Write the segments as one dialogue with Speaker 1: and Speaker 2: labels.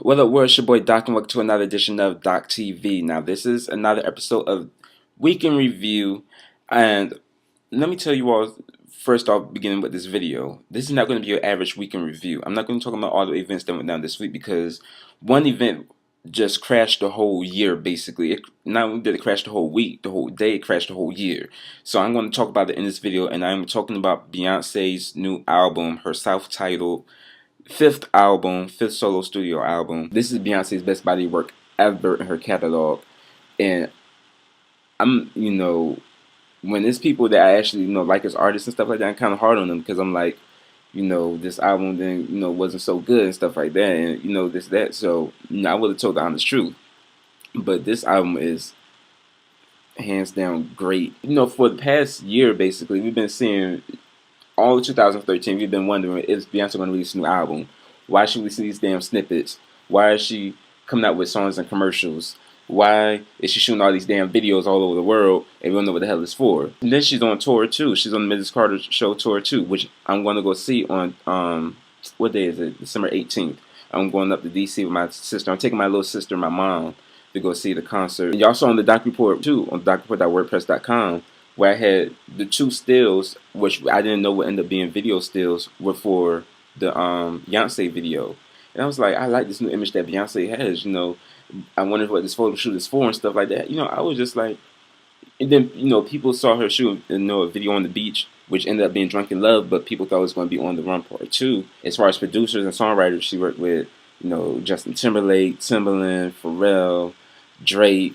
Speaker 1: What up, world? It's your boy Doc, and welcome to another edition of Doc TV. Now, this is another episode of Week in Review, and let me tell you all, first off, beginning with this video, this is not going to be your average week in review. I'm not going to talk about all the events that went down this week because one event just crashed the whole year, basically. Not only did it crash the whole week, the whole day, it crashed the whole year. So I'm going to talk about it in this video, and I'm talking about Beyonce's new album, her self-titled fifth solo studio album. This is Beyonce's best body work ever in her catalog. And when there's people that I actually, like as artists and stuff like that, I'm kind of hard on them because I'm like, this album then, wasn't so good and stuff like that. And, this, that. So, I would have told the honest truth. But this album is hands down great. For the past year, basically, we've been seeing all of 2013, we've been wondering, is Beyonce going to release a new album? Why should we see these damn snippets? Why is she coming out with songs and commercials? Why is she shooting all these damn videos all over the world and we don't know what the hell it's for? And then she's on tour too. She's on the Mrs. Carter Show tour too, which I'm going to go see on, what day is it? December 18th. I'm going up to DC with my sister. I'm taking my little sister and my mom to go see the concert. And y'all saw on the Doc Report too, on docreport.wordpress.com, where I had the two stills, which I didn't know would end up being video stills, were for the Beyoncé video. And I was like, I like this new image that Beyonce has, I wondered what this photo shoot is for and stuff like that. I was just like, and then, people saw her shoot, a video on the beach, which ended up being Drunken Love, but people thought it was going to be On the Run Part 2. As far as producers and songwriters, she worked with, Justin Timberlake, Timbaland, Pharrell, Drake,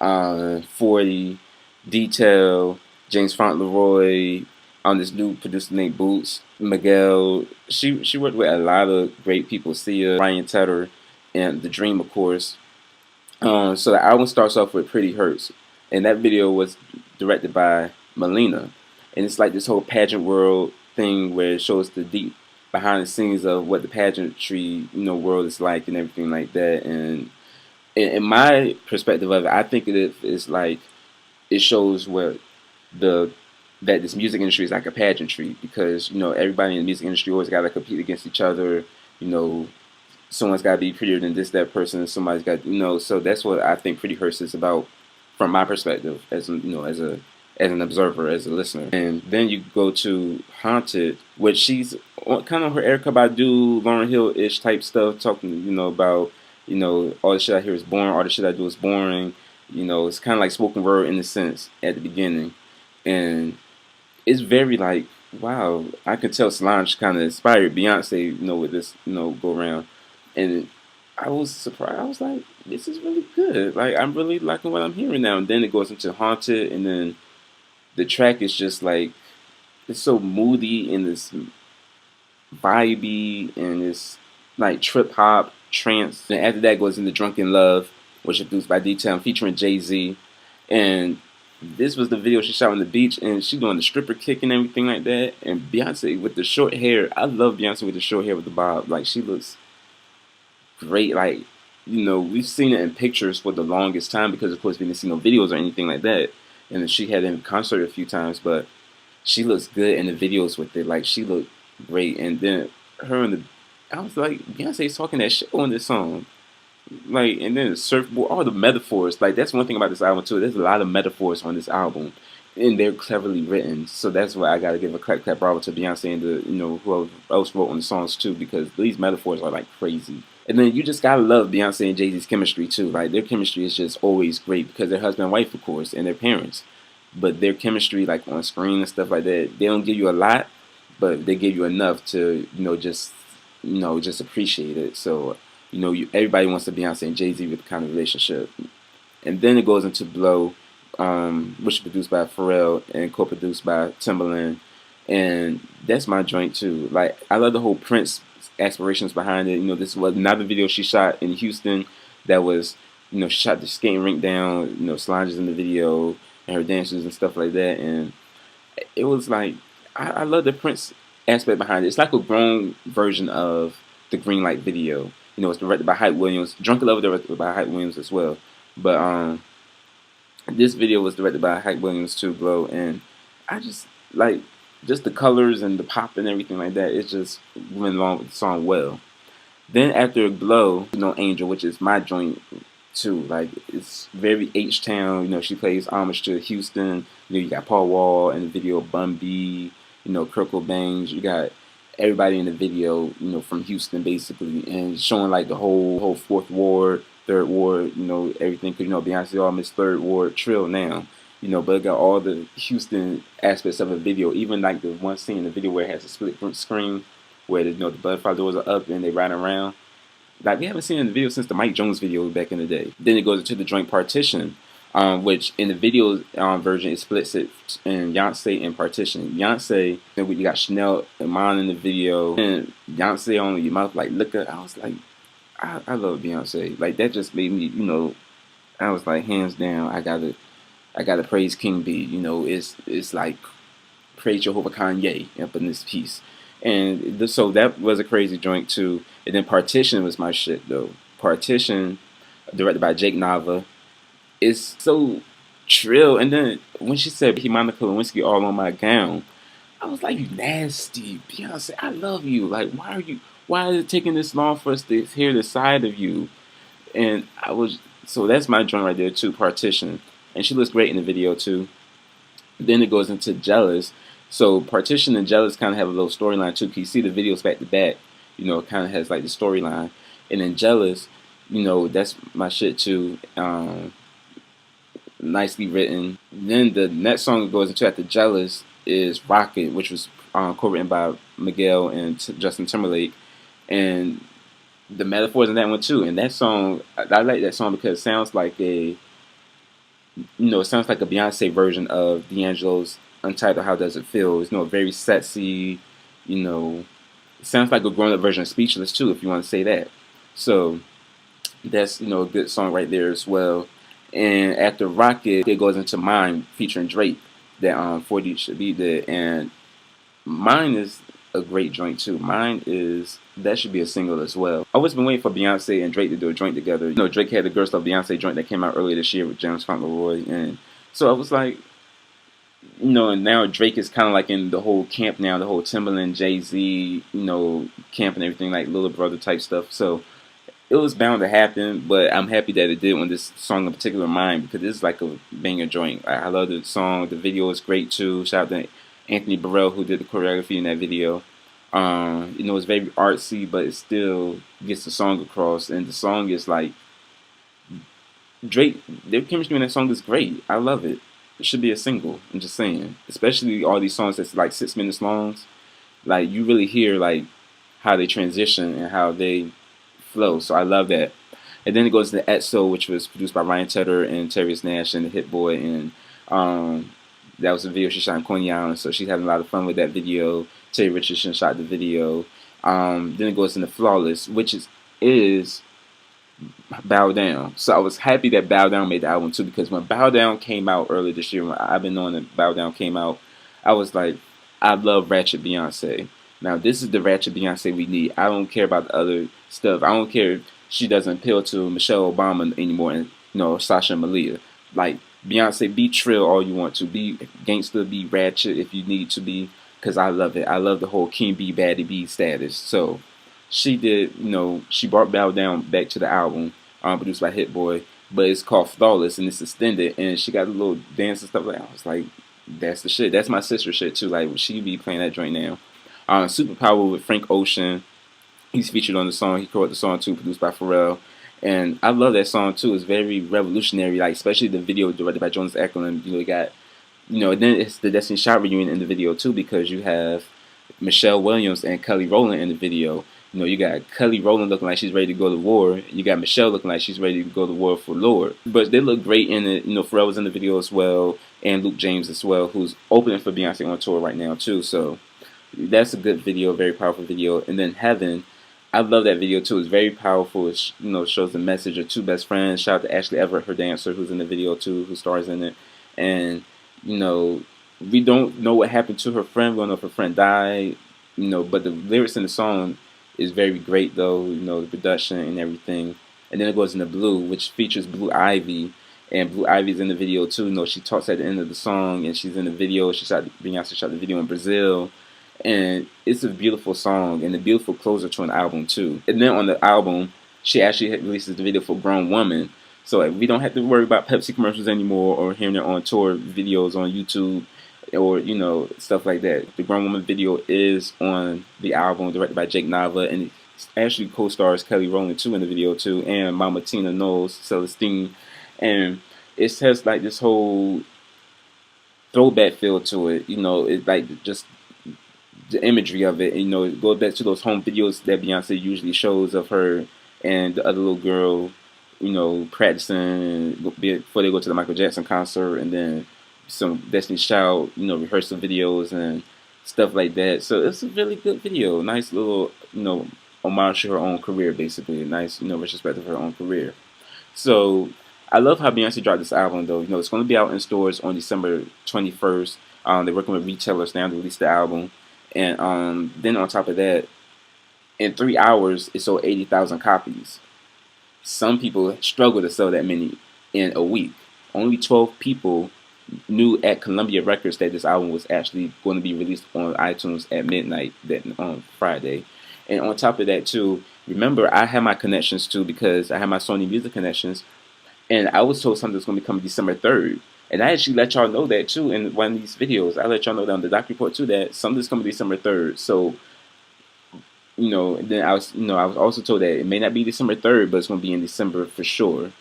Speaker 1: 40, Detail, James Fauntleroy, on this new producer named Boots, Miguel. She worked with a lot of great people, Sia, Ryan Tedder, and The Dream, of course. So the album starts off with Pretty Hurts, and that video was directed by Melina. And it's like this whole pageant world thing where it shows the deep behind the scenes of what the pageantry, world is like and everything like that. And in my perspective of it, I think it's like, it shows that this music industry is like a pageantry because everybody in the music industry always got to compete against each other. Someone's got to be prettier than that person. Somebody's got So that's what I think Pretty Hurts is about, from my perspective as an observer, as a listener. And then you go to Haunted, which she's kind of her Erykah Badu, Lauryn Hill-ish type stuff, talking about all the shit I hear is boring, all the shit I do is boring. It's kind of like spoken word in a sense at the beginning. And it's very like, wow, I can tell Solange kind of inspired Beyonce, with this, go around. And I was surprised. I was like, this is really good. Like, I'm really liking what I'm hearing now. And then it goes into Haunted, and then the track is just like, it's so moody and it's vibey and it's like trip hop, trance. And after that goes into Drunken Love, which is produced by Detail, featuring Jay-Z. And this was the video she shot on the beach, and she doing the stripper kick and everything like that. And Beyonce with the short hair. I love Beyonce with the short hair with the bob. Like, she looks great. Like, we've seen it in pictures for the longest time because, of course, we didn't see no videos or anything like that. And she had it in concert a few times, but she looks good in the videos with it. Like, she looked great. And then her and I was like, Beyonce's talking that shit on this song. Like, and then the surfboard, all the metaphors. Like, that's one thing about this album too. There's a lot of metaphors on this album, and they're cleverly written. So that's why I gotta give a clap bravo to Beyonce and who else wrote on the songs too, because these metaphors are like crazy. And then you just gotta love Beyonce and Jay-Z's chemistry too. Like, their chemistry is just always great because they're husband and wife, of course, and their parents. But their chemistry, like on screen and stuff like that, they don't give you a lot, but they give you enough to just appreciate it. So. Everybody wants a Beyonce and Jay-Z with the kind of relationship. And then it goes into Blow, which is produced by Pharrell and co-produced by Timbaland. And that's my joint too. Like, I love the whole Prince aspirations behind it. This was another video she shot in Houston that was, she shot the skating rink down, Solange is in the video, and her dancers and stuff like that. And it was like, I love the Prince aspect behind it. It's like a grown version of the Green Light video. It's directed by Hype Williams. Drunken Love was directed by Hype Williams as well. But this video was directed by Hype Williams too, Blow. And I just like the colors and the pop and everything like that. It just went along with the song well. Then after Glow, Angel, which is my joint too. Like it's very H Town. She plays homage to Houston. You got Paul Wall in the video, Bun B. Kurt Cobain. You got everybody in the video. From Houston basically, and showing like the whole Fourth Ward, Third Ward. Everything. Cause Beyonce all Miss Third Ward Trill now. But it got all the Houston aspects of the video. Even like the one scene in the video where it has a split screen, where the butterfly doors are up and they ride around. Like we haven't seen it in the video since the Mike Jones video back in the day. Then it goes into the joint Partition, which in the video version it splits it in Beyoncé and Partition. Beyoncé, then you got Chanel Iman in the video, and Beyoncé on Your Mouth Like Liquor. I was like, I love Beyonce. Like that just made me, I was like hands down, I gotta praise King B. It's like praise Jehovah Kanye up in this piece. And so that was a crazy joint too. And then Partition was my shit though. Partition, directed by Jake Nava, is so trill. And then when she said "He Monica Lewinsky all on my gown," I was like, "You nasty, Beyonce. I love you. Like, why is it taking this long for us to hear the side of you?" And so that's my joint right there too, Partition. And she looks great in the video too. Then it goes into Jealous. So Partition and Jealous kind of have a little storyline too. Cause you see the videos back to back. It kind of has like the storyline. And then Jealous, that's my shit too. Nicely written. Then the next song that goes into after Jealous is Rocket, which was co-written by Miguel and Justin Timberlake. And the metaphors in that one too. And that song, I like that song because it sounds like it sounds like a Beyonce version of D'Angelo's Untitled How Does It Feel. It's very sexy, it sounds like a grown up version of Speechless too, if you want to say that. So that's a good song right there as well. And after Rocket, it goes into Mine featuring Drake that 40 should be there. And Mine is a great joint too. That should be a single as well. I always been waiting for Beyonce and Drake to do a joint together. Drake had the Girls Love Beyonce joint that came out earlier this year with James Fauntleroy, and so I was like, and now Drake is kind of like in the whole camp now, the whole Timberland, Jay-Z, camp and everything, like little brother type stuff. So it was bound to happen, but I'm happy that it did when this song in particular Mine, because it's like a banger joint. I love the song. The video is great too. Shout out to Anthony Burrell who did the choreography in that video. It's very artsy, but it still gets the song across. And the song is like Drake. Their chemistry in that song is great. I love it. It should be a single. I'm just saying, especially all these songs that's like 6 minutes long. Like you really hear like how they transition and how they flow. So I love that. And then it goes to Etso, which was produced by Ryan Tedder and Terrius Nash and the Hit Boy, and that was a video she shot in Coney Island. So she's having a lot of fun with that video. Terry Richardson shot the video. Then it goes into Flawless, which is Bow Down. So I was happy that Bow Down made the album too, because when Bow Down came out earlier this year, when I've been knowing that Bow Down came out, I was like, I love Ratchet Beyonce. Now this is the Ratchet Beyonce we need. I don't care about the other stuff. I don't care if she doesn't appeal to Michelle Obama anymore and Sasha and Malia. Like Beyonce, be trill all you want to. Be gangster, be ratchet if you need to be. Because I love it. I love the whole King B, Baddie B status. So she did, she brought Bow Down back to the album, produced by Hit Boy, but it's called Flawless and it's extended, and she got a little dance and stuff like that. I was like, that's the shit. That's my sister shit too. Like she be playing that joint now. Superpower with Frank Ocean. He's featured on the song. He wrote the song too, produced by Pharrell. And I love that song too. It's very revolutionary, like especially the video directed by Jonas Eklund. You got then it's the Destiny Child reunion in the video too, because you have Michelle Williams and Kelly Rowland in the video. You got Kelly Rowland looking like she's ready to go to war. You got Michelle looking like she's ready to go to war for Lord. But they look great in it. Pharrell was in the video as well, and Luke James as well, who's opening for Beyonce on tour right now too. So that's a good video, very powerful video. And then Heaven, I love that video too. It's very powerful. It shows the message of two best friends. Shout out to Ashley Everett, her dancer, who's in the video too, who stars in it. And we don't know what happened to her friend. We don't know if her friend died. But the lyrics in the song is very great though. The production and everything. And then it goes into Blue, which features Blue Ivy. And Blue Ivy's in the video too. She talks at the end of the song, and she's in the video. Beyonce shot the video in Brazil. and it's a beautiful song and a beautiful closer to an album too. And then on the album, she actually releases the video for Grown Woman, so like, we don't have to worry about Pepsi commercials anymore or hearing it on tour videos on YouTube or stuff like that. The Grown Woman video is on the album, directed by Jake Nava, and it actually co-stars Kelly Rowland too in the video too, and Mama Tina Knowles, Celestine, and it has like this whole throwback feel to it. It's like just the imagery of it. It goes back to those home videos that Beyonce usually shows of her and the other little girl, practicing before they go to the Michael Jackson concert, and then some Destiny's Child, rehearsal videos and stuff like that. So it's a really good video. Nice little, homage to her own career, basically. A nice, retrospect of her own career. So I love how Beyonce dropped this album, though. It's going to be out in stores on December 21st. They're working with retailers now to release the album. And then on top of that, in 3 hours, it sold 80,000 copies. Some people struggle to sell that many in a week. Only 12 people knew at Columbia Records that this album was actually going to be released on iTunes at midnight on Friday. And on top of that, too, remember, I had my connections, too, because I had my Sony Music connections. And I was told something was going to be coming December 3rd. And I actually let y'all know that, too, in one of these videos. I let y'all know that on the doc report, too, that something's coming December 3rd. So, then I was also told that it may not be December 3rd, but it's going to be in December for sure,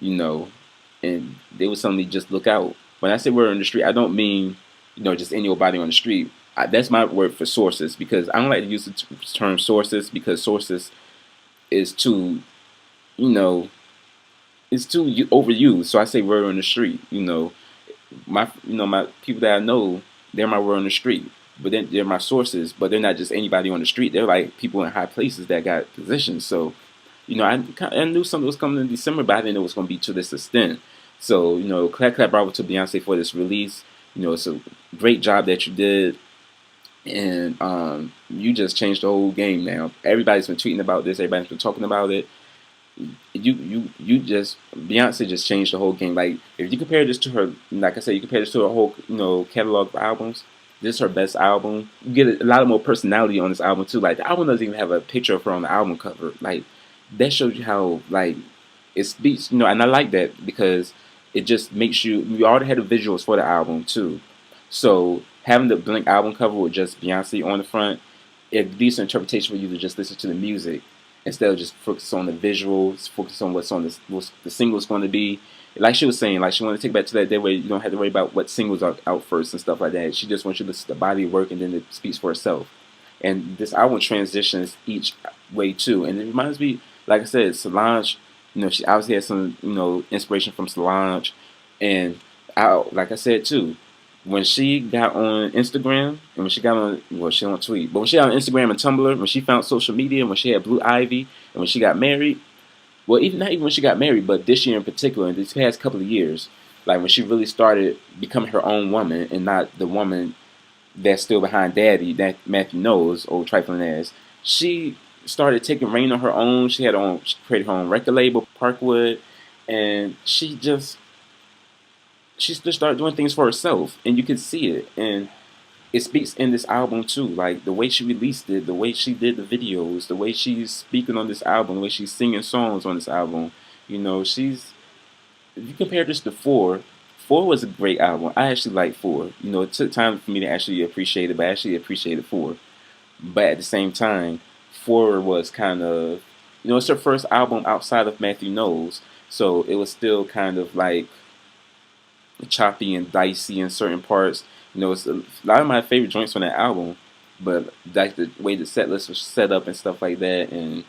Speaker 1: and they would suddenly just look out. When I say word on the street, I don't mean, just any old body on the street. That's my word for sources, because I don't like to use the term sources, because sources is too, it's too overused. So I say word on the street. My people that I know, they're my word on the street. But then they're my sources, but they're not just anybody on the street. They're like people in high places that got positions. So, I knew something was coming in December, but I didn't know it was going to be to this extent. So, clap bravo to Beyonce for this release. It's a great job that you did, and you just changed the whole game. Now everybody's been tweeting about this. Everybody's been talking about it. Beyonce just changed the whole game. Like, if you compare this to her, like I said, you compare this to her whole catalog of albums. This is her best album. You get a lot more personality on this album too. Like, the album doesn't even have a picture of her on the album cover. Like, that shows you how, like, it speaks. And I like that, because it just makes you already had the visuals for the album too. So having the blank album cover with just Beyonce on the front, it's a decent interpretation for you to just listen to the music instead of just focus on the visuals, focus on what the single's going to be. Like she was saying, like, she wanted to take it back to that day where you don't have to worry about what singles are out first and stuff like that. She just wants you to listen to the body of work, and then it speaks for itself. And this album transitions each way too. And it reminds me, like I said, Solange, she obviously had some, inspiration from Solange. And like I said too, when she got on Instagram, and when she got on, well, she don't tweet, but when she got on Instagram and Tumblr, when she found social media, when she had Blue Ivy, and when she got married, well, not even when she got married, but this year in particular, in these past couple of years, like when she really started becoming her own woman and not the woman that's still behind Daddy, that Matthew knows, old trifling ass, she started taking reign on her own. She created her own record label, Parkwood, and she just started doing things for herself, and you can see it, and it speaks in this album too. Like, the way she released it, the way she did the videos, the way she's speaking on this album, the way she's singing songs on this album. If you compare this to Four was a great album. I actually like Four. It took time for me to actually appreciate it, but I actually appreciated Four. But at the same time, Four was kind of, it's her first album outside of Matthew Knowles, so it was still kind of like choppy and dicey in certain parts. It's a lot of my favorite joints on that album, but like the way the set list was set up and stuff like that, and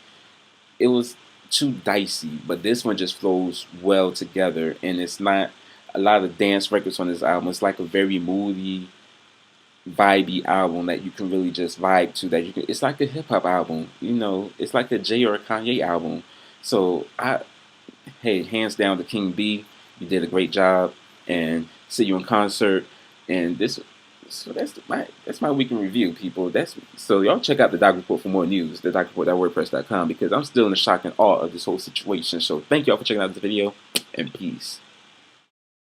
Speaker 1: it was too dicey. But this one just flows well together, and it's not a lot of dance records on this album. It's like a very moody, vibey album that you can really just vibe to. It's like a hip hop album. It's like a Jay or a Kanye album. So hands down to King B. You did a great job, and see you in concert. And that's my week in review, people. So y'all check out the doc report for more news, the docreport.wordpress.com, because I'm still in the shock and awe of this whole situation. So thank y'all for checking out this video, and peace.